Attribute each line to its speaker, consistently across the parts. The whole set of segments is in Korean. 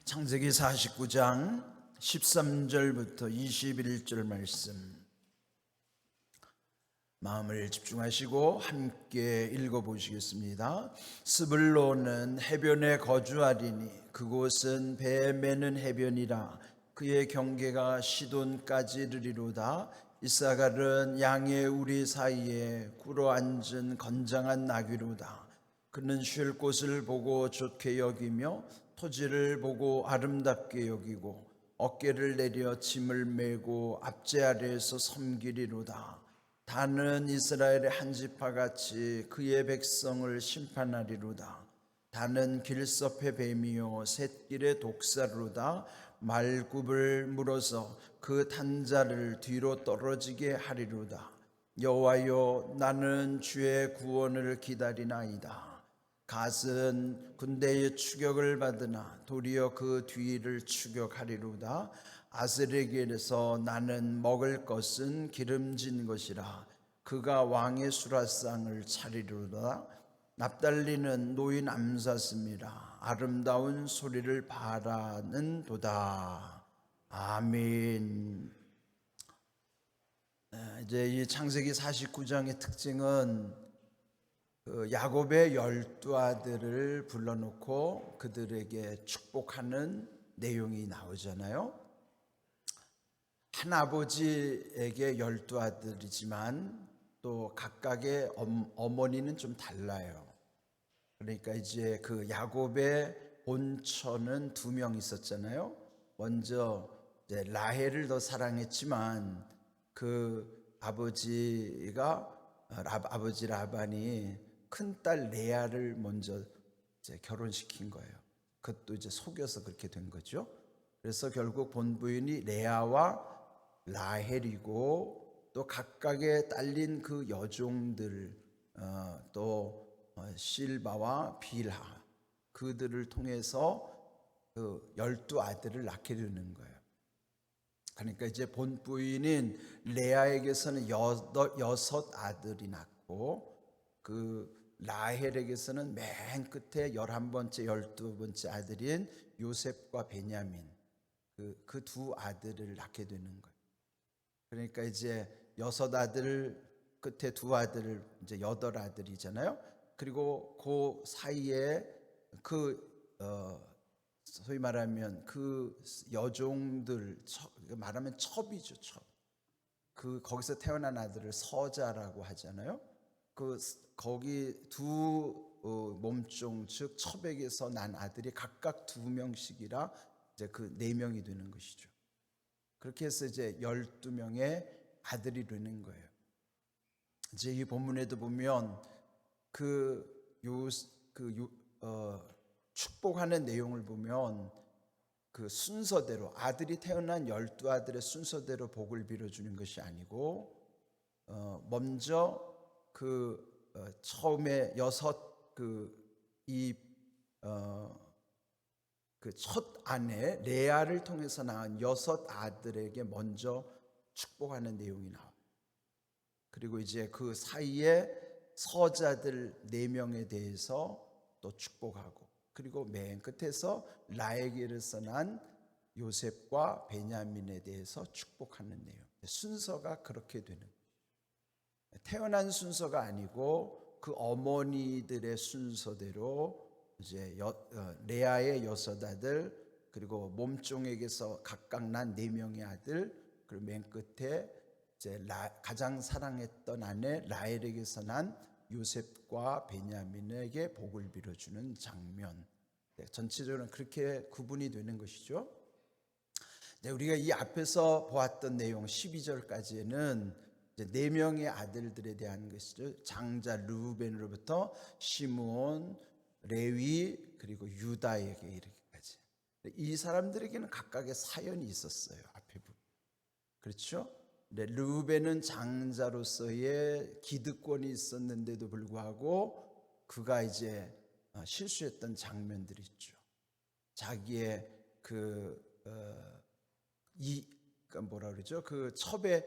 Speaker 1: 창세기 49장 13절부터 21절 말씀 마음을 집중하시고 함께 읽어보시겠습니다. 스불론은 해변에 거주하리니 그곳은 배 매는 해변이라 그의 경계가 시돈까지 이르리로다. 이사갈은 양의 우리 사이에 꿇어 앉은 건장한 나귀로다. 그는 쉴 곳을 보고 좋게 여기며 토지를 보고 아름답게 여기고 어깨를 내려 짐을 메고 앞제 아래에서 섬기리로다. 다는 이스라엘의 한 지파같이 그의 백성을 심판하리로다. 다는 길섭의 뱀이요 샛길의 독사로다. 말굽을 물어서 그 탄자를 뒤로 떨어지게 하리로다. 여호와여, 나는 주의 구원을 기다리나이다. 갓은 군대의 추격을 받으나 도리어 그 뒤를 추격하리로다. 아스레겔에서 나는 먹을 것은 기름진 것이라 그가 왕의 수라상을 차리리로다. 납달리는 노인 암사슴이라 아름다운 소리를 바라는 도다. 아멘. 이제 이 창세기 49장의 특징은 야곱의 12아들을 불러놓고 그들에게 축복하는 내용이 나오잖아요. 한 아버지에게 12아들이지만 또 각각의 어머니는 좀 달라요. 그러니까 이제 그 야곱의 본처는 2명 있었잖아요. 먼저 이제 라헬을 더 사랑했지만 그 아버지 라반이 큰딸 레아를 먼저 이제 결혼시킨 거예요. 그것도 이제 속여서 그렇게 된 거죠. 그래서 결국 본부인이 레아와 라헬이고 또 각각의 딸린 그 여종들 또 실바와 빌하 그들을 통해서 그 12아들을 낳게 되는 거예요. 그러니까 이제 본부인인 레아에게서는 6아들이 낳고 그 라헬에게서는 맨 끝에 11번째 12번째 아들인 요셉과 베냐민 그 2아들을 낳게 되는 거예요. 그러니까 이제 6아들 끝에 2아들을 이제 8아들이잖아요. 그리고 그 사이에 소위 말하면 그 여종들 말하면 첩이죠, 첩. 거기서 태어난 아들을 서자라고 하잖아요. 거기 두 몸종 즉 첩에게서 난 아들이 각각 2명씩이라 이제 그 4명이 되는 것이죠. 그렇게 해서 이제 12명의 아들이 되는 거예요. 이제 이 본문에도 보면 축복하는 내용을 보면 그 순서대로 아들이 태어난 12아들의 순서대로 복을 빌어주는 것이 아니고 먼저 처음에 첫 아내 레아를 통해서 낳은 6아들에게 먼저 축복하는 내용이 나와요. 그리고 이제 그 사이에 서자들 4명에 대해서 또 축복하고 그리고 맨 끝에서 라헬에게서 난 요셉과 베냐민에 대해서 축복하는 내용. 순서가 그렇게 되는 거예요. 태어난 순서가 아니고 그 어머니들의 순서대로 이제 레아의 6아들 그리고 몸종에게서 각각 난 4명의 아들 그리고 맨 끝에 이제 가장 사랑했던 아내 라헬에게서 난 요셉과 베냐민에게 복을 빌어주는 장면. 전체적으로 그렇게 구분이 되는 것이죠. 우리가 이 앞에서 보았던 내용 12절까지는 4명의 아들들에 대한 것이죠. 장자 르우벤으로부터 시므온, 레위 그리고 유다에게 이르기까지. 이 사람들에게는 각각의 사연이 있었어요. 앞에 부분. 그렇죠? 르우벤은 장자로서의 기득권이 있었는데도 불구하고 그가 이제 실수했던 장면들이 있죠. 자기의 뭐라 그러죠? 그 첩의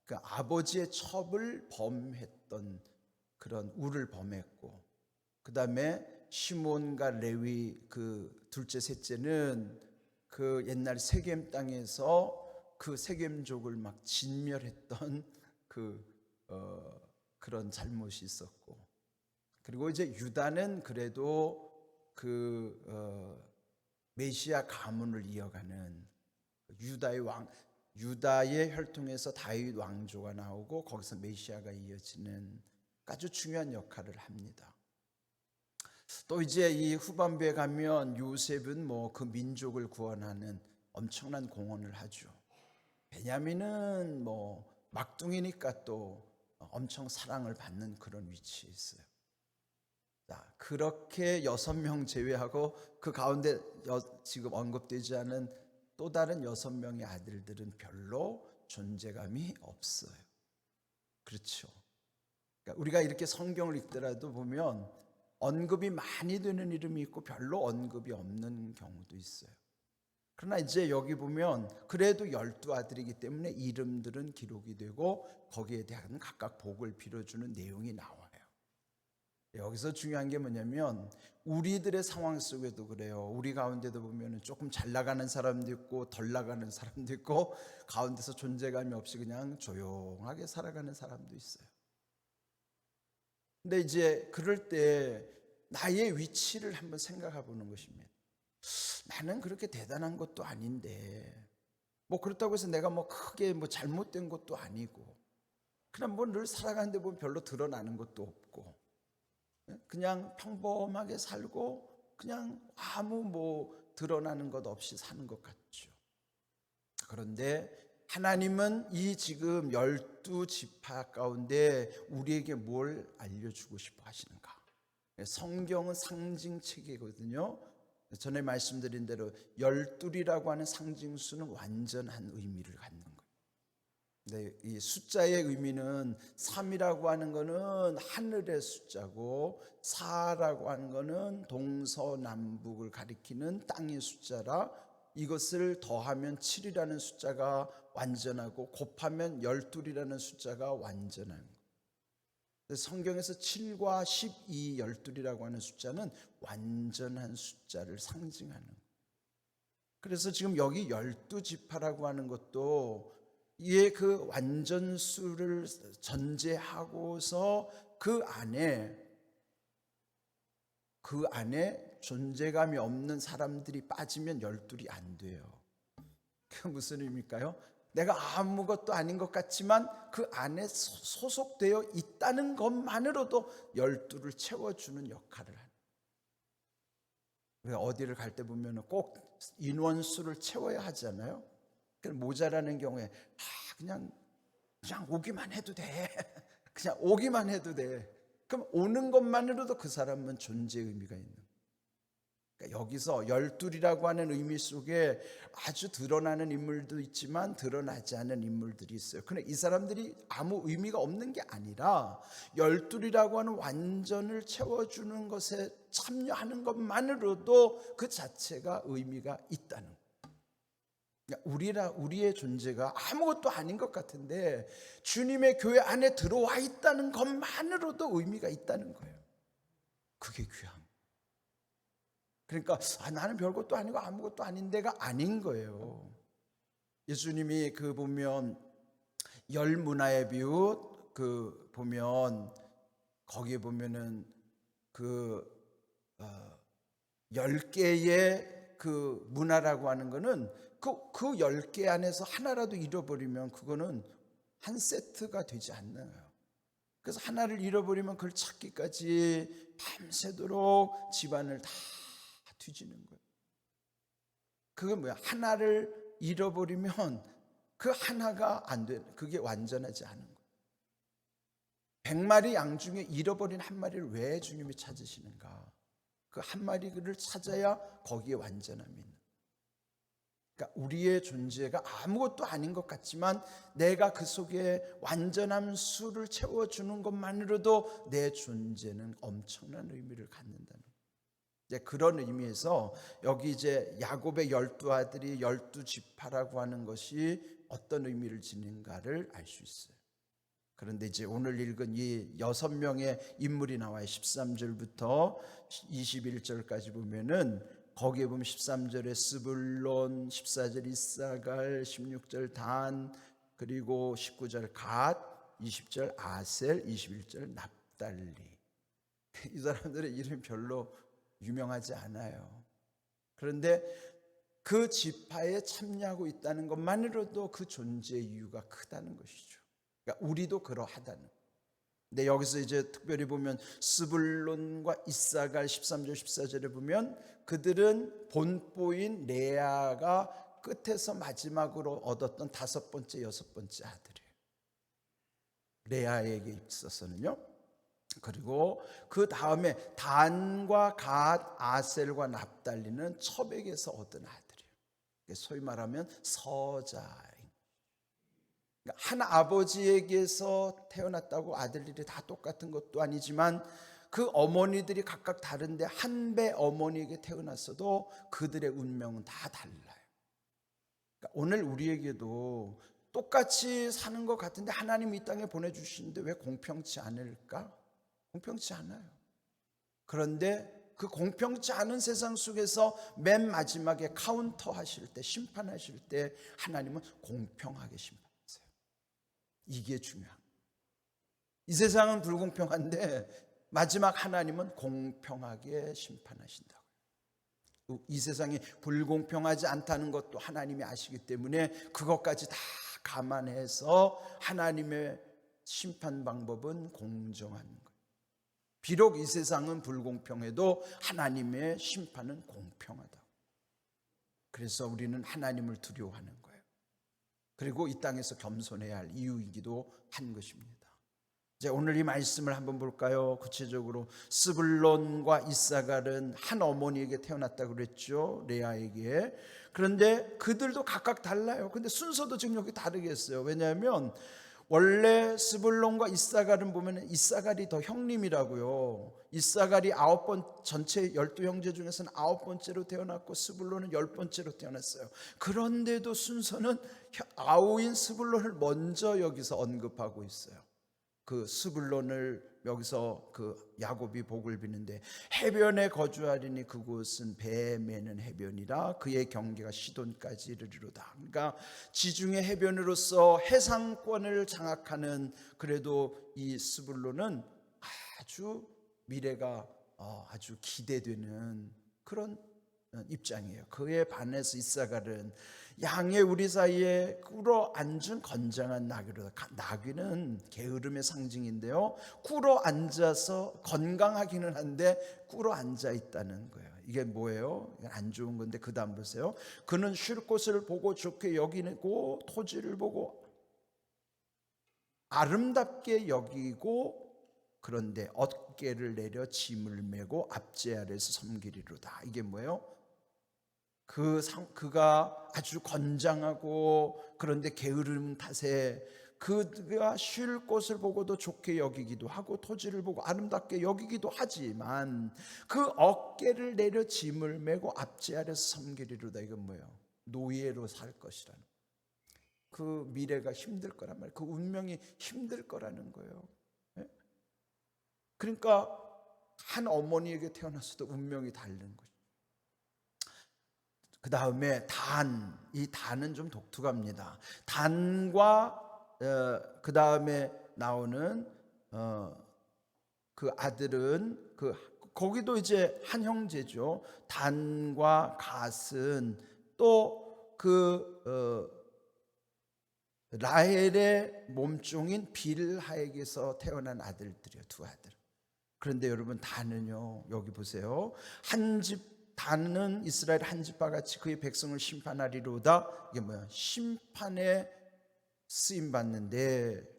Speaker 1: 그 아버지의 첩을 범했던 그런 우를 범했고, 그 다음에 시몬과 레위 그 둘째 셋째는 그 옛날 세겜 땅에서 그 세겜족을 막 진멸했던 그런 잘못이 있었고, 그리고 이제 유다는 그래도 메시아 가문을 이어가는 유다의 혈통에서 다윗 왕조가 나오고 거기서 메시아가 이어지는 아주 중요한 역할을 합니다. 또 이제 이 후반부에 가면 요셉은 뭐 그 민족을 구원하는 엄청난 공헌을 하죠. 베냐민은 뭐 막둥이니까 또 엄청 사랑을 받는 그런 위치에 있어요. 자, 그렇게 6명 제외하고 그 가운데 지금 언급되지 않은 또 다른 6명의 아들들은 별로 존재감이 없어요. 그렇죠. 그러니까 우리가 이렇게 성경을 읽더라도 보면 언급이 많이 되는 이름이 있고 별로 언급이 없는 경우도 있어요. 그러나 이제 여기 보면 그래도 12아들이기 때문에 이름들은 기록이 되고 거기에 대한 각각 복을 빌어주는 내용이 나와요. 여기서 중요한 게 뭐냐면 우리들의 상황 속에도 그래요. 우리 가운데도 보면 조금 잘 나가는 사람도 있고 덜 나가는 사람도 있고 가운데서 존재감이 없이 그냥 조용하게 살아가는 사람도 있어요. 근데 이제 그럴 때 나의 위치를 한번 생각해 보는 것입니다. 나는 그렇게 대단한 것도 아닌데 뭐 그렇다고 해서 내가 뭐 크게 뭐 잘못된 것도 아니고 그냥 뭐 늘 살아가는데 보면 별로 드러나는 것도 없고 그냥 평범하게 살고 그냥 아무 뭐 드러나는 것 없이 사는 것 같죠. 그런데 하나님은 이 지금 12지파 가운데 우리에게 뭘 알려주고 싶어 하시는가? 성경은 상징체계거든요. 전에 말씀드린 대로 12이라고 하는 상징수는 완전한 의미를 갖는 거예요. 근데 이 숫자의 의미는 3이라고 하는 거는 하늘의 숫자고 4라고 하는 거는 동서남북을 가리키는 땅의 숫자라 이것을 더하면 7이라는 숫자가 완전하고 곱하면 12이라는 숫자가 완전한 거예요. 성경에서 7과 12, 12이라고 하는 숫자는 완전한 숫자를 상징하는 거예요. 그래서 지금 여기 12지파라고 하는 것도 이에 그 완전수를 전제하고서 그 안에 존재감이 없는 사람들이 빠지면 12이 안 돼요. 그게 무슨 의미일까요? 내가 아무것도 아닌 것 같지만 그 안에 소속되어 있다는 것만으로도 12를 채워주는 역할을 하는. 우리가 어디를 갈 때 보면 꼭 인원수를 채워야 하잖아요. 모자라는 경우에 그냥 오기만 해도 돼. 그냥 오기만 해도 돼. 그럼 오는 것만으로도 그 사람은 존재의 의미가 있는 거예요. 그러니까 여기서 12이라고 하는 의미 속에 아주 드러나는 인물도 있지만 드러나지 않은 인물들이 있어요. 그런데 이 사람들이 아무 의미가 없는 게 아니라 12이라고 하는 완전을 채워주는 것에 참여하는 것만으로도 그 자체가 의미가 있다는 거예요. 우리의 존재가 아무것도 아닌 것 같은데 주님의 교회 안에 들어와 있다는 것만으로도 의미가 있다는 거예요. 그게 귀한. 그러니까 나는 별것도 아니고 아무것도 아닌데가 아닌 거예요. 예수님이 보면 열 문화의 비유 보면 거기에 보면은 10개의 그 문화라고 하는 거는 그 10개 안에서 하나라도 잃어버리면 그거는 한 세트가 되지 않나요? 그래서 하나를 잃어버리면 그걸 찾기까지 밤새도록 집안을 다 뒤지는 거예요. 그게 뭐야? 하나를 잃어버리면 그 하나가 안 돼. 그게 완전하지 않은 거예요. 100마리 양 중에 잃어버린 한 마리를 왜 주님이 찾으시는가? 그 한 마리를 찾아야 거기에 완전함이 있는 거예요. 그러니까 우리의 존재가 아무것도 아닌 것 같지만 내가 그 속에 완전한 수를 채워주는 것만으로도 내 존재는 엄청난 의미를 갖는다는 거예요. 이제 그런 의미에서 여기 이제 야곱의 12아들이 12지파라고 하는 것이 어떤 의미를 지닌가를 알 수 있어요. 그런데 이제 오늘 읽은 이 6명의 인물이 나와요. 13절부터 21절까지 보면은 거기에 보면 13절에 스불론, 14절 이사갈, 16절 단, 그리고 19절 갓, 20절 아셀, 21절 납달리. 이 사람들의 이름이 별로 유명하지 않아요. 그런데 그 지파에 참여하고 있다는 것만으로도 그 존재의 이유가 크다는 것이죠. 그러니까 우리도 그러하다는. 근데 여기서 이제 특별히 보면 스불론과 이사갈 13절 14절에 보면 그들은 본보인 레아가 끝에서 마지막으로 얻었던 5번째 6번째 아들이에요. 레아에게 있어서는요. 그리고 그 다음에 단과 갓, 아셀과 납달리는 첩에게서 얻은 아들이에요. 소위 말하면 서자. 한 아버지에게서 태어났다고 아들들이 다 똑같은 것도 아니지만 그 어머니들이 각각 다른데 한 배 어머니에게 태어났어도 그들의 운명은 다 달라요. 그러니까 오늘 우리에게도 똑같이 사는 것 같은데 하나님이 이 땅에 보내주시는데 왜 공평치 않을까? 공평치 않아요. 그런데 그 공평치 않은 세상 속에서 맨 마지막에 카운터 하실 때, 심판하실 때 하나님은 공평하게 심판하세요. 이게 중요한. 이 세상은 불공평한데 마지막 하나님은 공평하게 심판하신다고요. 이 세상이 불공평하지 않다는 것도 하나님이 아시기 때문에 그것까지 다 감안해서 하나님의 심판 방법은 공정한 거예요. 비록 이 세상은 불공평해도 하나님의 심판은 공평하다. 그래서 우리는 하나님을 두려워하는 거예요. 그리고 이 땅에서 겸손해야 할 이유이기도 한 것입니다. 이제 오늘 이 말씀을 한번 볼까요? 구체적으로 스불론과 이사갈은 한 어머니에게 태어났다고 그랬죠. 레아에게. 그런데 그들도 각각 달라요. 근데 순서도 지금 여기 다르겠어요. 왜냐하면 원래 스불론과 이사갈은 보면 이사갈이 더 형님이라고요. 이사갈이 9번, 전체 12형제 중에서는 9번째로 태어났고 스불론은 10번째로 태어났어요. 그런데도 순서는 아우인 스불론을 먼저 여기서 언급하고 있어요. 그 스불론을 여기서 그 야곱이 복을 비는데 해변에 거주하리니 그곳은 배 매는 해변이라 그의 경계가 시돈까지 이르리로다. 그러니까 지중해 해변으로서 해상권을 장악하는, 그래도 이 스불론은 아주 미래가 아주 기대되는 그런 입장이에요. 그에 반해서 이사갈은 양의 우리 사이에 꿇어 앉은 건장한 나귀로다. 나귀는 게으름의 상징인데요, 꿇어 앉아서 건강하기는 한데 꿇어 앉아 있다는 거예요. 이게 뭐예요? 이건 안 좋은 건데 그 다음 보세요. 그는 쉴 곳을 보고 좋게 여기고 토지를 보고 아름답게 여기고, 그런데 어깨를 내려 짐을 메고 앞제 아래에서 섬기리로다. 이게 뭐예요? 그가 아주 건장하고 그런데 게으름 탓에 그가 쉴 곳을 보고도 좋게 여기기도 하고 토지를 보고 아름답게 여기기도 하지만 그 어깨를 내려 짐을 메고 앞제 아래서 섬기리로다. 이건 뭐예요? 노예로 살 것이라는, 그 미래가 힘들 거란 말이에요. 그 운명이 힘들 거라는 거예요. 그러니까 한 어머니에게 태어났어도 운명이 다른 거죠. 그 다음에 단, 이 단은 좀 독특합니다. 단과 그 다음에 나오는 그 아들은 거기도 이제 한 형제죠. 단과 갓은 또 그 라헬의 몸종인 빌하에게서 태어난 아들들이에요. 두 아들. 그런데 여러분 단은요, 여기 보세요. 단은 이스라엘 한 집과 같이 그의 백성을 심판하리로다. 이게 뭐야? 심판에 쓰임 받는데,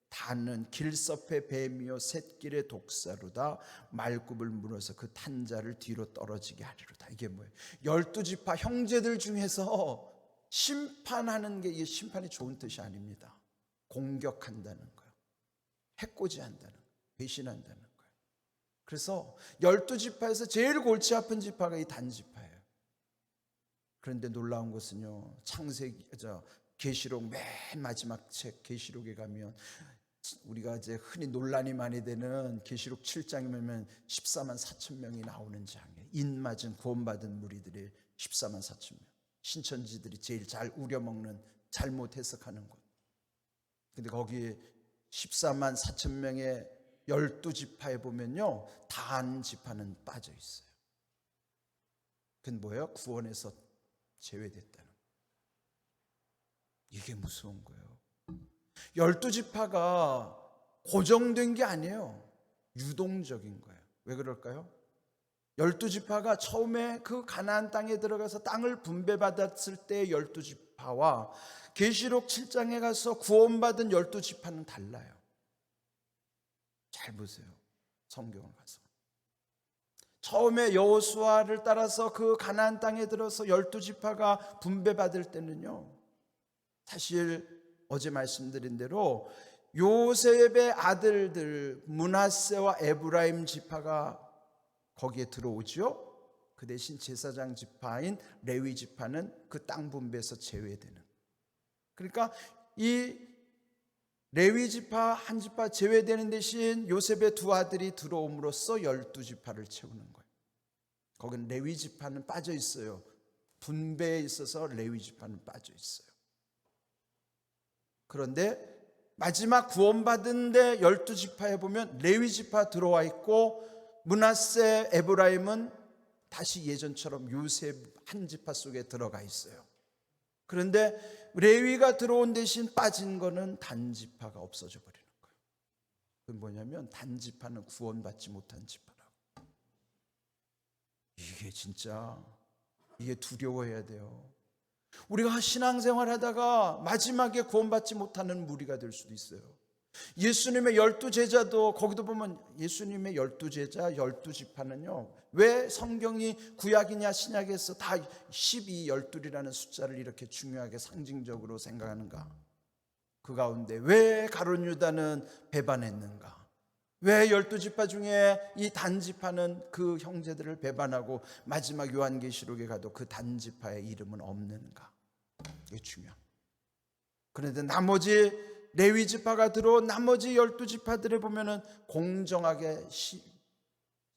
Speaker 1: 단은 길섭의 뱀이요 샛길의 독사로다. 말굽을 물어서 그 탄자를 뒤로 떨어지게 하리로다. 이게 뭐예요? 12지파 형제들 중에서 심판하는 게, 이게 심판이 좋은 뜻이 아닙니다. 공격한다는 거예요. 해코지한다는 거예요. 배신한다는 거예요. 그래서 12지파에서 제일 골치 아픈 지파가 이 단지파예요. 그런데 놀라운 것은요, 계시록 맨 마지막 책 계시록에 가면 우리가 이제 흔히 논란이 많이 되는 계시록 7장이면 14만 4천 명이 나오는 장이에요. 인 맞은 구원받은 무리들이 14만 4천 명. 신천지들이 제일 잘 우려먹는, 잘못 해석하는 곳. 근데 거기에 14만 4천 명의 12지파에 보면요, 단 지파는 빠져 있어요. 그건 뭐예요? 구원에서 제외됐다는. 이게 무서운 거예요. 12지파가 고정된 게 아니에요. 유동적인 거예요. 왜 그럴까요? 12지파가 처음에 그 가나안 땅에 들어가서 땅을 분배받았을 때 12지파와 계시록 7장에 가서 구원받은 12지파는 달라요. 잘 보세요. 성경을 가서. 처음에 여호수아를 따라서 그 가나안 땅에 들어서 12지파가 분배받을 때는요, 사실 어제 말씀드린 대로 요셉의 아들들 므낫세와 에브라임 지파가 거기에 들어오죠. 그 대신 제사장 지파인 레위 지파는 그 땅 분배에서 제외되는. 그러니까 이 레위 지파 한 지파 제외되는 대신 요셉의 두 아들이 들어옴으로써 12지파를 채우는 거예요. 거기는 레위 지파는 빠져 있어요. 분배에 있어서 레위 지파는 빠져 있어요. 그런데 마지막 구원받은 데 12지파에 보면 레위 지파 들어와 있고 므낫세, 에브라임은 다시 예전처럼 요셉 한 지파 속에 들어가 있어요. 그런데 레위가 들어온 대신 빠진 거는 단 지파가 없어져 버리는 거예요. 그건 뭐냐면 단 지파는 구원받지 못한 지파라고. 이게 진짜, 이게 두려워해야 돼요. 우리가 신앙생활 하다가 마지막에 구원받지 못하는 무리가 될 수도 있어요. 예수님의 12제자도 거기도 보면 예수님의 12제자 12지파는요, 왜 성경이 구약이냐 신약에서 다 12, 12이라는 숫자를 이렇게 중요하게 상징적으로 생각하는가? 그 가운데 왜 가룟 유다는 배반했는가? 왜 12지파 중에 이 단지파는 그 형제들을 배반하고 마지막 요한계시록에 가도 그 단지파의 이름은 없는가? 이게 중요합니다. 그런데 나머지 레위지파가 들어온 나머지 12지파들에 보면은 공정하게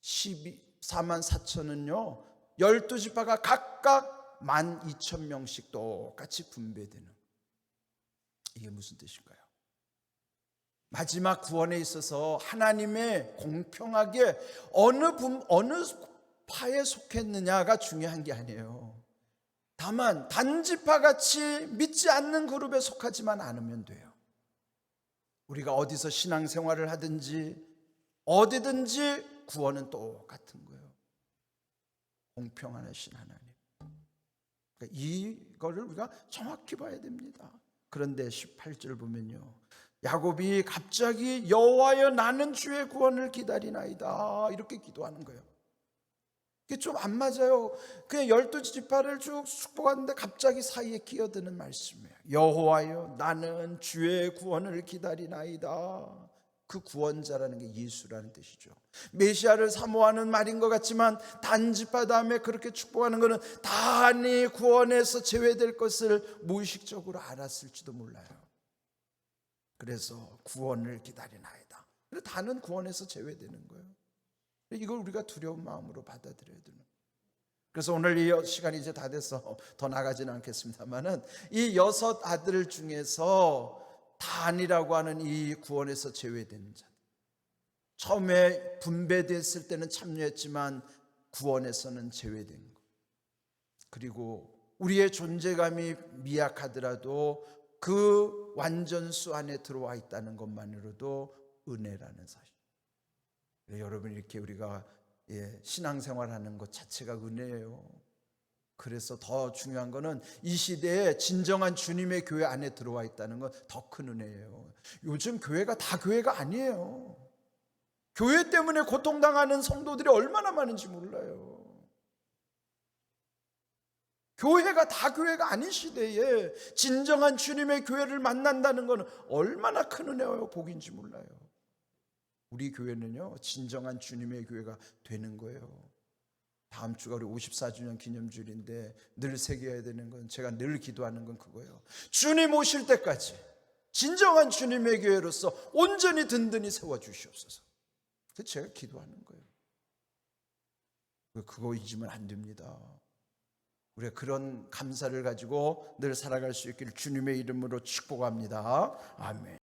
Speaker 1: 4만 4천은요 12지파가 각각 12,000명씩 똑같이 분배되는. 이게 무슨 뜻일까요? 마지막 구원에 있어서 하나님의 공평하게 어느 파에 속했느냐가 중요한 게 아니에요. 다만 단지파같이 믿지 않는 그룹에 속하지만 않으면 돼요. 우리가 어디서 신앙생활을 하든지 어디든지 구원은 똑같은 거예요. 공평하신 하나님. 그러니까 이거를 우리가 정확히 봐야 됩니다. 그런데 18절 보면요, 야곱이 갑자기 여호와여 나는 주의 구원을 기다리나이다 이렇게 기도하는 거예요. 이게 좀 안 맞아요. 그냥 12지파를 쭉 축복하는데 갑자기 사이에 끼어드는 말씀이에요. 여호와여 나는 주의 구원을 기다리나이다. 그 구원자라는 게 예수라는 뜻이죠. 메시아를 사모하는 말인 것 같지만 단지파 다음에 그렇게 축복하는 것은 단이 구원에서 제외될 것을 무의식적으로 알았을지도 몰라요. 그래서 구원을 기다리나이다. 다는 구원에서 제외되는 거예요. 이걸 우리가 두려운 마음으로 받아들여야 되는 거예요. 그래서 오늘 이 시간이 이제 다 돼서 더 나가지는 않겠습니다만은 이 6 아들 중에서 단이라고 하는 이 구원에서 제외된 자, 처음에 분배됐을 때는 참여했지만 구원에서는 제외된 것, 그리고 우리의 존재감이 미약하더라도 그 완전수 안에 들어와 있다는 것만으로도 은혜라는 사실. 여러분, 이렇게 우리가 신앙생활하는 것 자체가 은혜예요. 그래서 더 중요한 거는 이 시대에 진정한 주님의 교회 안에 들어와 있다는 건 더 큰 은혜예요. 요즘 교회가 다 교회가 아니에요. 교회 때문에 고통당하는 성도들이 얼마나 많은지 몰라요. 교회가 다 교회가 아닌 시대에 진정한 주님의 교회를 만난다는 것은 얼마나 큰 은혜와 복인지 몰라요. 우리 교회는요, 진정한 주님의 교회가 되는 거예요. 다음 주가 우리 54주년 기념주일인데 늘 새겨야 되는 건, 제가 늘 기도하는 건 그거예요. 주님 오실 때까지 진정한 주님의 교회로서 온전히 든든히 세워주시옵소서. 그래서 제가 기도하는 거예요. 그거 잊으면 안 됩니다. 우리가 그런 감사를 가지고 늘 살아갈 수 있기를 주님의 이름으로 축복합니다. 아멘.